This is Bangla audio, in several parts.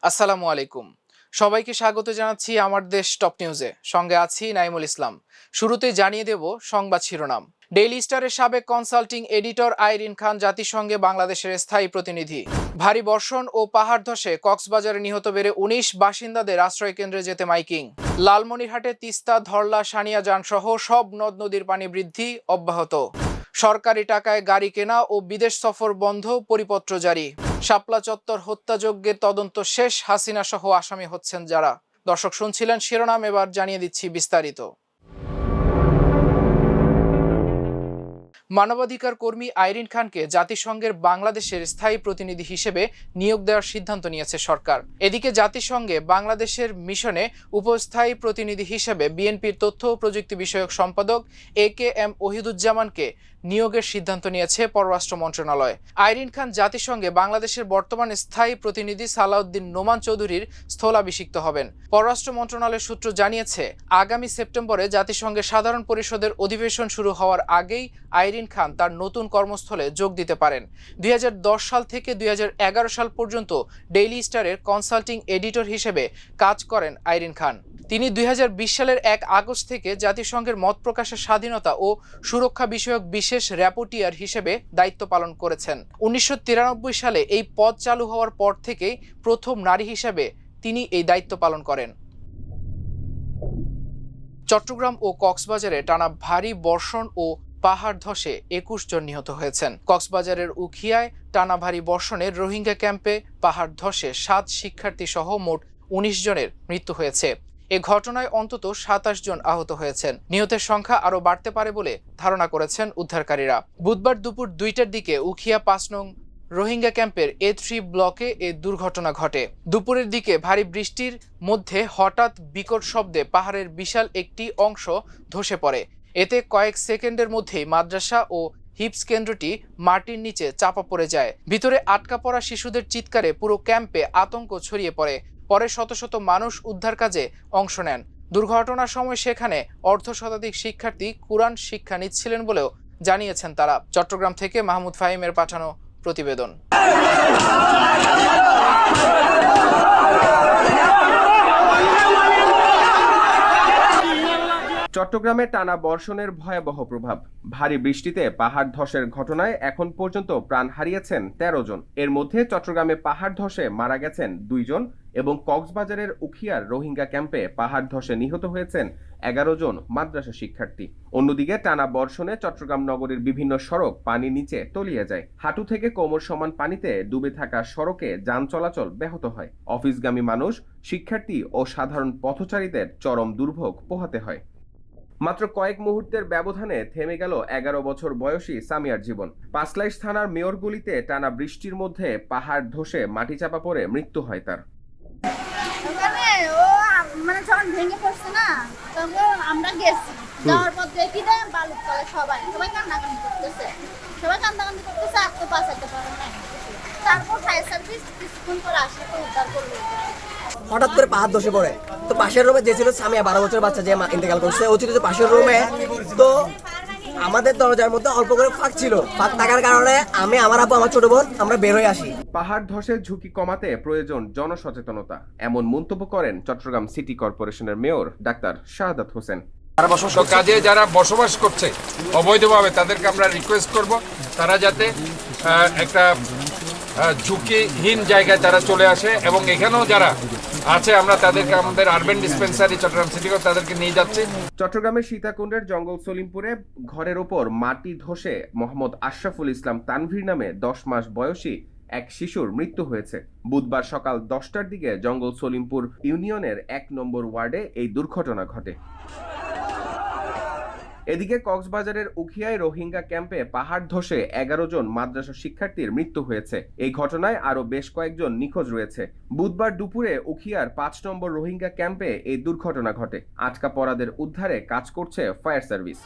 আসসালামু আলাইকুম। সবাইকে স্বাগত জানাচ্ছি আমার দেশ টপ নিউজে। সঙ্গে আছি নাইমুল ইসলাম। শুরুতেই জানিয়ে দেব সংবাদ শিরোনাম। ডেইলি স্টারের সাবেক কনসাল্টিং এডিটর আইরিন খান জাতিসংঘে বাংলাদেশের স্থায়ী প্রতিনিধি। ভারী বর্ষণ ও পাহাড় ধসে কক্সবাজারে নিহত বেড়ে ১৯ বাসিন্দাদের আশ্রয় কেন্দ্রে যেতে মাইকিং। লালমনিরহাটে তিস্তা, ধরলা, সানিয়া যানসহ সব নদ নদীর পানি বৃদ্ধি অব্যাহত। সরকারি টাকায় গাড়ি কেনা ও বিদেশ সফর বন্ধ, পরিপত্র জারি। শাপলা চত্বর হত্যাযজ্ঞের তদন্ত শেষ, হাসিনা সহ আসামি হচ্ছেন যারা। দর্শক শুনছিলেন শিরোনাম, এবার জানিয়ে দিচ্ছি বিস্তারিত। মানবাধিকার কর্মী আইরিন খানকে জাতিসংঘের বাংলাদেশের স্থায়ী প্রতিনিধি হিসেবে নিয়োগ দেওয়ার সিদ্ধান্ত নিয়েছে সরকার। এদিকে জাতিসংঘে বাংলাদেশের মিশনে উপস্থায়ী প্রতিনিধি হিসেবে বিএনপির তথ্য ও প্রযুক্তি বিষয়ক সম্পাদক AKM ওহিদুজ্জামানকে নিয়োগের সিদ্ধান্ত নিয়েছে পররাষ্ট্র মন্ত্রণালয়। আইরিন খান জাতিসংঘে বাংলাদেশের বর্তমান স্থায়ী প্রতিনিধি সালাউদ্দিন নোমান চৌধুরীর স্থলাভিষিক্ত হবেন। পররাষ্ট্র মন্ত্রণালয়ের সূত্র জানিয়েছে, আগামী সেপ্টেম্বরে জাতিসংঘের সাধারণ পরিষদের অধিবেশন শুরু হওয়ার আগেই আইরিন খান তার নতুন কর্মস্থলে যোগ দিতে পারেন। ২০১০ সাল থেকে ২০১১ সাল পর্যন্ত ডেইলি স্টারের কনসাল্টিং এডিটর হিসেবে কাজ করেন আইরিন খান। তিনি ২০২০ সালের ১ আগস্ট থেকে জাতিসংঘের মত প্রকাশের স্বাধীনতা ও সুরক্ষা বিষয়ক বিশেষ র্যাপোর্টিয়ার হিসেবে দায়িত্ব পালন করেছেন। ১৯৯৩ সালে এই পদ চালু হওয়ার পর থেকেই প্রথম নারী হিসেবে তিনি এই দায়িত্ব পালন করেন। চট্টগ্রাম ও কক্সবাজারে টানা ভারী বর্ষণ ও পাহাড় ধসে ২১ জন নিহত হয়েছেন। কক্সবাজারের উখিয়ায় টানা ভারী বর্ষণে রোহিঙ্গা ক্যাম্পে পাহাড় ধসে ৭ শিক্ষার্থী সহ মোট ১৯ জনের মৃত্যু হয়েছে। এ ঘটনায় অন্তত ২৭ জন আহত হয়েছেন। নিহতের সংখ্যা আরও বাড়তে পারে বলে ধারণা করেছেন উদ্ধারকারীরা। বুধবার দুপুর ২টার দিকে উখিয়া ৫ নং রোহিঙ্গা ক্যাম্পের A3 ব্লকে এ দুর্ঘটনা ঘটে। দুপুরের দিকে ভারী বৃষ্টির মধ্যে হঠাৎ বিকট শব্দে পাহাড়ের বিশাল একটি অংশ ধসে পড়ে। এতে কয়েক সেকেন্ডের মধ্যেই মাদ্রাসা ও হিপস কেন্দ্রটি মাটির নিচে চাপা পড়ে যায়। ভিতরে আটকা পড়া শিশুদের চিৎকারে পুরো ক্যাম্পে আতঙ্ক ছড়িয়ে পড়ে। পরে শত শত মানুষ উদ্ধার কাজে অংশ নেন। দুর্ঘটনার সময় সেখানে অর্ধশতাধিক শিক্ষার্থী কুরআন শিক্ষা নিচ্ছিলেন বলেও জানিয়েছেন তারা। চট্টগ্রাম থেকে মাহমুদ ফাহিমের পাঠানো প্রতিবেদন। চট্টগ্রামে টানা বর্ষণের ভয়াবহ প্রভাব। ভারী বৃষ্টিতে পাহাড় ধসের ঘটনায় এখন পর্যন্ত প্রাণ হারিয়েছেন ১৩ জন। এর মধ্যে চট্টগ্রামে পাহাড় ধসে মারা গেছেন ২ জন এবং কক্সবাজারের উখিয়ার রোহিঙ্গা ক্যাম্পে পাহাড় ধসে নিহত হয়েছেন ১১ জন মাদ্রাসা শিক্ষার্থী। অন্যদিকে টানা বর্ষণে চট্টগ্রাম নগরীর বিভিন্ন সড়ক পানির নিচে তলিয়ে যায়। হাঁটু থেকে কোমর সমান পানিতে ডুবে থাকা সড়কে যান চলাচল ব্যাহত হয়। অফিসগামী মানুষ, শিক্ষার্থী ও সাধারণ পথচারীদের চরম দুর্ভোগ পোহাতে হয়। মাত্র কয়েক মুহূর্তের ব্যবধানে থেমে গেল ১১ বছর বয়সী সামিয়ার জীবন। পাঁচলাইশ থানার মেয়রগুলিতে টানা বৃষ্টির মধ্যে পাহাড় ধসে মাটি চাপা পড়ে মৃত্যু হয় তার। যখন ভেঙে পড়ছে না, তখন আমরা গেছি, যাওয়ার পর দেখি না বালুর তলে সবাই কান্নাকান্দি করতেছে, আর তো বাঁচাতে পারে না। তারপর ফায়ার সার্ভিস কিছুক্ষণ পর আসে, তো উদ্ধার করলো। হঠাৎ করে পাহাড় ধসে পড়ে। তো পাশের রুমে যে ছিল সামিয়া, ১২ বছরের বাচ্চা যে ইন্তেকাল করছে, ও ছিল যে পাশের রুমে। তো আমাদের দরজার মধ্যে অল্প করে ফাঁক ছিল। ফাঁক থাকার কারণে আমি, আমার আব্বু, আমার ছোট বোন আমরা বের হয়ে আসি। পাহাড় ধসের ঝুঁকি কমাতে প্রয়োজন জনসচেতনতা, এমন মন্তব্য করেন চট্টগ্রাম সিটি কর্পোরেশনের মেয়র ডাক্তার শাহাদাত হোসেন। কাজে যারা বসবাস করছে অবৈধভাবে, তাদেরকে আমরা রিকোয়েস্ট করব তারা যাতে একটা ঝুঁকিহীন জায়গায় তারা চলে আসে, এবং এখানেও যারা আছে আমরা তাদেরকে আমাদের আরবান ডিসপেন্সারি চট্টগ্রাম সিটি তাদেরকে নিয়ে যাচ্ছি। চট্টগ্রামের সীতাকুণ্ডের জঙ্গল সলিমপুরে ঘরের ওপর মাটি ধসে মোহাম্মদ আশরাফুল ইসলাম তানভীর নামে ১০ মাস বয়সী এক শিশুর মৃত্যু হয়েছে। বুধবার সকাল ১০টার দিকে জঙ্গল সলিমপুর ইউনিয়নের ১ নম্বর ওয়ার্ডে এই দুর্ঘটনা ঘটে। এদিকে কক্সবাজারের উখিয়ায় রোহিঙ্গা ক্যাম্পে পাহাড় ধসে ১১ জন মাদ্রাসা শিক্ষার্থীর মৃত্যু হয়েছে। এই ঘটনায় আরো বেশ কয়েকজন নিখোঁজ রয়েছে। বুধবার দুপুরে উখিয়ার ৫ নম্বর রোহিঙ্গা ক্যাম্পে এই দুর্ঘটনা ঘটে। আটকা পড়াদের উদ্ধারে কাজ করছে ফায়ার সার্ভিস।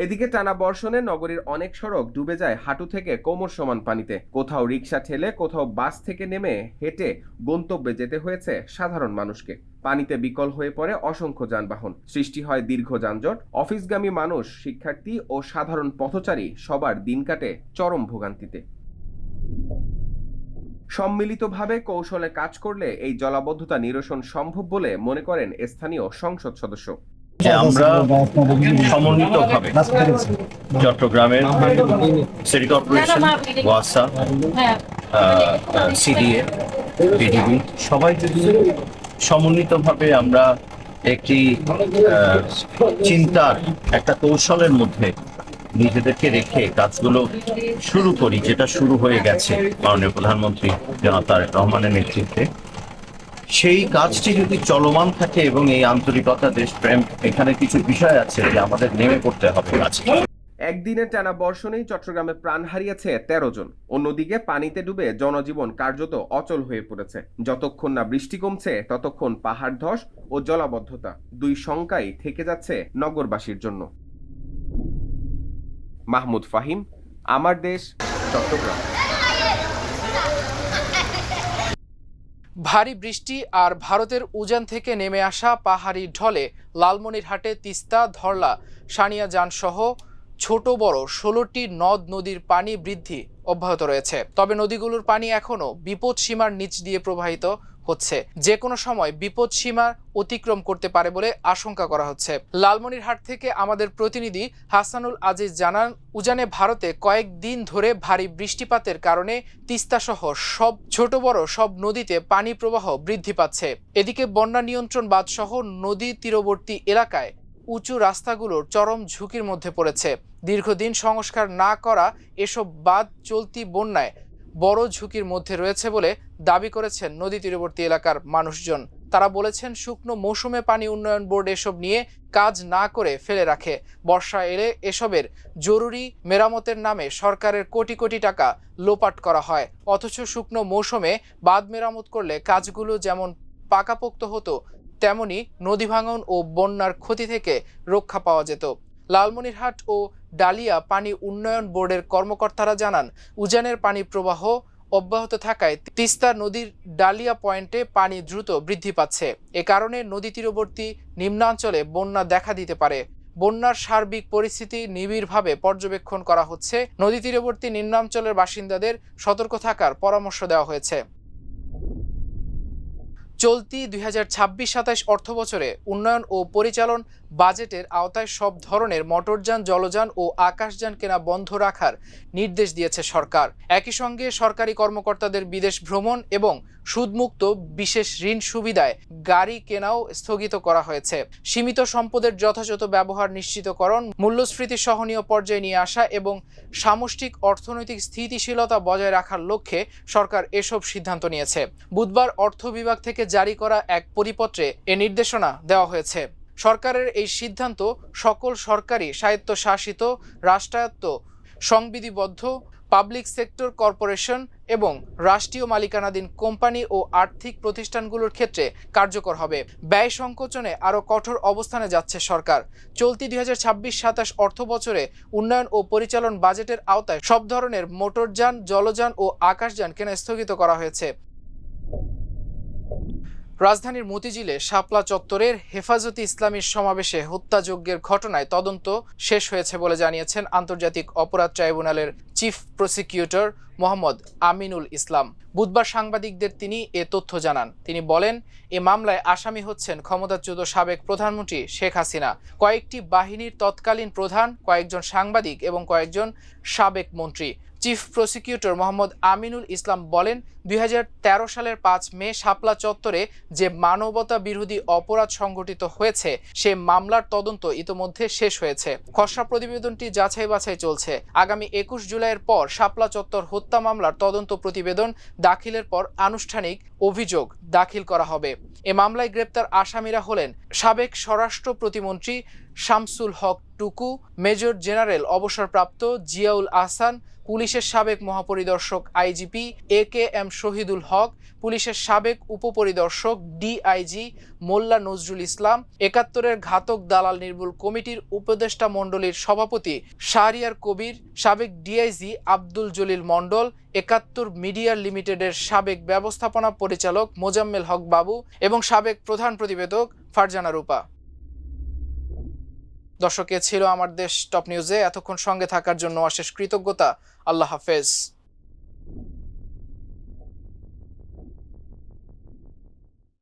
এদিকে টানা বর্ষণে নগরীর অনেক সড়ক ডুবে যায় হাঁটু থেকে কোমর সমান পানিতে। কোথাও রিকশা ঠেলে, কোথাও বাস থেকে নেমে হেঁটে গন্তব্যে যেতে হয়েছে সাধারণ মানুষকে। পানিতে বিকল হয়ে পড়ে অসংখ্য যানবাহন, সৃষ্টি হয় দীর্ঘ যানজট। অফিসগামী মানুষ, শিক্ষার্থী ও সাধারণ পথচারী সবার দিন কাটে চরম ভোগান্তিতে। সম্মিলিতভাবে কৌশলে কাজ করলে এই জলাবদ্ধতা নিরসন সম্ভব বলে মনে করেন স্থানীয় সংসদ সদস্য। আমরা সমন্বিতভাবে চট্টগ্রামের সিটি কর্পোরেশন, ওয়াসা, সিডিএ, বিডিবি সবাই যদি সমন্বিতভাবে আমরা একটি চিন্তার একটা কৌশলের মধ্যে নিজেদেরকে রেখে কাজগুলো শুরু করি, যেটা শুরু হয়ে গেছে মাননীয় প্রধানমন্ত্রী জনাব তারেক রহমানের নেতৃত্বে, সেই কাজটি যদি চলমান থাকে এবং এই আন্তরিকতা, দেশপ্রেম, এখানে কিছু বিষয় আছে যে আমাদের নেমে পড়তে হবে কাজে। একদিনের টানা বর্ষণেই চট্টগ্রামে প্রাণ হারিয়েছে 13 জন। অন্যদিকে পানিতে ডুবে জনজীবন কার্যত অচল হয়ে পড়েছে। যতক্ষণ না বৃষ্টি কমছে ততক্ষণ পাহাড় ধস ও জলাবদ্ধতা দুই শঙ্কাই থেকে যাচ্ছে নগরবাসীর জন্য। মাহমুদ ফাহিম, আমার দেশ, চট্টগ্রাম। ভারী বৃষ্টি আর ভারতের উজান থেকে নেমে আসা পাহাড়ি ঢলে লালমনিরহাটে তিস্তা, ধরলা, সানিয়াজান সহ ছোট বড় 16টি নদ নদীর পানি বৃদ্ধি অব্যাহত রয়েছে। তবে নদীগুলোর পানি এখনো বিপদ সীমার নিচ দিয়ে প্রবাহিত হচ্ছে, যে কোনো সময় বিপদ সীমা অতিক্রম করতে পারে বলে আশঙ্কা করা হচ্ছে। লালমনিরহাট থেকে আমাদের প্রতিনিধি হাসানুল আজিজ জানান, উজানে ভারতে কয়েকদিন ধরে ভারী বৃষ্টিপাতের কারণে তিস্তা সহ সব ছোট বড় সব নদীতে পানি প্রবাহ বৃদ্ধি পাচ্ছে। এদিকে বন্যা নিয়ন্ত্রণ বাঁধ সহ নদী তীরবর্তী এলাকায় উঁচু রাস্তাগুলোর চরম ঝুঁকির মধ্যে পড়েছে। দীর্ঘদিন সংস্কার না করা এসব বাঁধ চলতি বন্যায় বড় ঝুঁকির মধ্যে রয়েছে বলে দাবি করেছেন নদী তীরবর্তী এলাকার মানুষজন। তারা বলেছেন, শুকনো মৌসুমে পানি উন্নয়ন বোর্ড এসব নিয়ে কাজ না করে ফেলে রাখে। বর্ষা এলে এসবের জরুরি মেরামতের নামে সরকারের কোটি কোটি টাকা লোপাট করা হয়, অথচ শুকনো মৌসুমে বাঁধ মেরামত করলে কাজগুলো যেমন পাকাপোক্ত হতো, তেমনি নদী ভাঙন ও বন্যার ক্ষতি থেকে রক্ষা পাওয়া যেত। লালমনিরহাট ও ডালিয়া পানি উন্নয়ন বোর্ডের কর্মকর্তারা জানান, উজানের পানি প্রবাহ অব্যাহত থাকায় তিস্তা নদীর ডালিয়া পয়েন্টে পানি দ্রুত বৃদ্ধি পাচ্ছে। এ কারণে নদী তীরবর্তী নিম্নাঞ্চলে বন্যা দেখা দিতে পারে। বন্যার সার্বিক পরিস্থিতি নিবিড়ভাবে পর্যবেক্ষণ করা হচ্ছে। নদী তীরবর্তী নিম্নাঞ্চলের বাসিন্দাদের সতর্ক থাকার পরামর্শ দেওয়া হয়েছে। চলতি 2026-27 অর্থবছরে উন্নয়ন ও পরিচালন বাজেটের আওতায় সব ধরনের মোটরযান, জলযান ও আকাশযান কেনা বন্ধ রাখার নির্দেশ দিয়েছে সরকার। একই সঙ্গে সরকারি কর্মকর্তাদের বিদেশ ভ্রমণ এবং সুদমুক্ত বিশেষ ঋণ সুবিধায় গাড়ি কেনাও স্থগিত করা হয়েছে। সীমিত সম্পদের যথাযথ ব্যবহার নিশ্চিতকরণ, মূল্যস্ফীতি সহনীয় পর্যায়ে নিয়ে আসা এবং সামষ্টিক অর্থনৈতিক স্থিতিশীলতা বজায় রাখার লক্ষ্যে সরকার এসব সিদ্ধান্ত নিয়েছে। বুধবার অর্থ বিভাগ থেকে জারি করা এক পরিপত্রে এ নির্দেশনা দেওয়া হয়েছে। সরকারের এই সিদ্ধান্ত সকল সরকারি, স্বায়ত্তশাসিত, রাষ্ট্রায়ত্ত, সংবিধিবদ্ধ, পাবলিক সেক্টর কর্পোরেশন এবং রাষ্ট্রীয় মালিকানাধীন কোম্পানি ও আর্থিক প্রতিষ্ঠানগুলোর ক্ষেত্রে কার্যকর হবে। ব্যয় সংকোচনে আরও কঠোর অবস্থানে যাচ্ছে সরকার। চলতি 2026-27 অর্থ বছরে উন্নয়ন ও পরিচালন বাজেটের আওতায় সব ধরনের মোটরযান, জলযান ও আকাশযান কেনা স্থগিত করা হয়েছে। রাজধানীর মতিঝিলে শাপলা চত্বরের হেফাজতে ইসলামীর সমাবেশে হত্যাযজ্ঞের ঘটনায় তদন্ত শেষ হয়েছে বলে জানিয়েছেন আন্তর্জাতিক অপরাধ ট্রাইব্যুনালের চিফ প্রসিকিউটর মোহাম্মদ আমিনুল ইসলাম। বুধবার সাংবাদিকদের তিনি এ তথ্য জানান। তিনি বলেন, এ মামলায় আসামি হচ্ছেন ক্ষমতাচ্যুত সাবেক প্রধানমন্ত্রী শেখ হাসিনা, কয়েকটি বাহিনীর তৎকালীন প্রধান, কয়েকজন সাংবাদিক এবং কয়েকজন সাবেক মন্ত্রী। চিফ প্রসিকিউটর মোহাম্মদ আমিনুল ইসলাম বলেন, 2013 সালের 5 মে শাপলা চত্বরে যে মানবতা বিরোধী অপরাধ সংঘটিত হয়েছে সে মামলার তদন্ত ইতোমধ্যে শেষ হয়েছে। খসড়া প্রতিবেদনটি যাচাই বাছাই চলছে। আগামী 21 জুলাইয়ের পর শাপলা চত্বর হত্যা মামলার তদন্ত প্রতিবেদন দাখিলের পর আনুষ্ঠানিক অভিযোগ দাখিল করা হবে। এ মামলায় গ্রেপ্তার আসামিরা হলেন সাবেক স্বরাষ্ট্র প্রতিমন্ত্রী শামসুল হক টুকু, মেজর জেনারেল অবসরপ্রাপ্ত জিয়াউল আহসান, পুলিশের সাবেক মহাপরিদর্শক আইজিপি AKM শহীদুল হক, পুলিশের সাবেক উপপরিদর্শক DIG মোল্লা নজরুল ইসলাম, 71-এর ঘাতক দালাল নির্মূল কমিটির উপদেষ্টা মণ্ডলীর সভাপতি শাহরিয়ার কবির, সাবেক DIG আব্দুল জলিল মণ্ডল, 71 মিডিয়া লিমিটেডের সাবেক ব্যবস্থাপনা পরিচালক মোজাম্মেল হক বাবু এবং সাবেক প্রধান প্রতিবেদক ফারজানা রূপা। দর্শক, এ ছিল আমার দেশ টপ নিউজে। এতক্ষণ সঙ্গে থাকার জন্য অশেষ কৃতজ্ঞতা। আল্লাহ হাফেজ।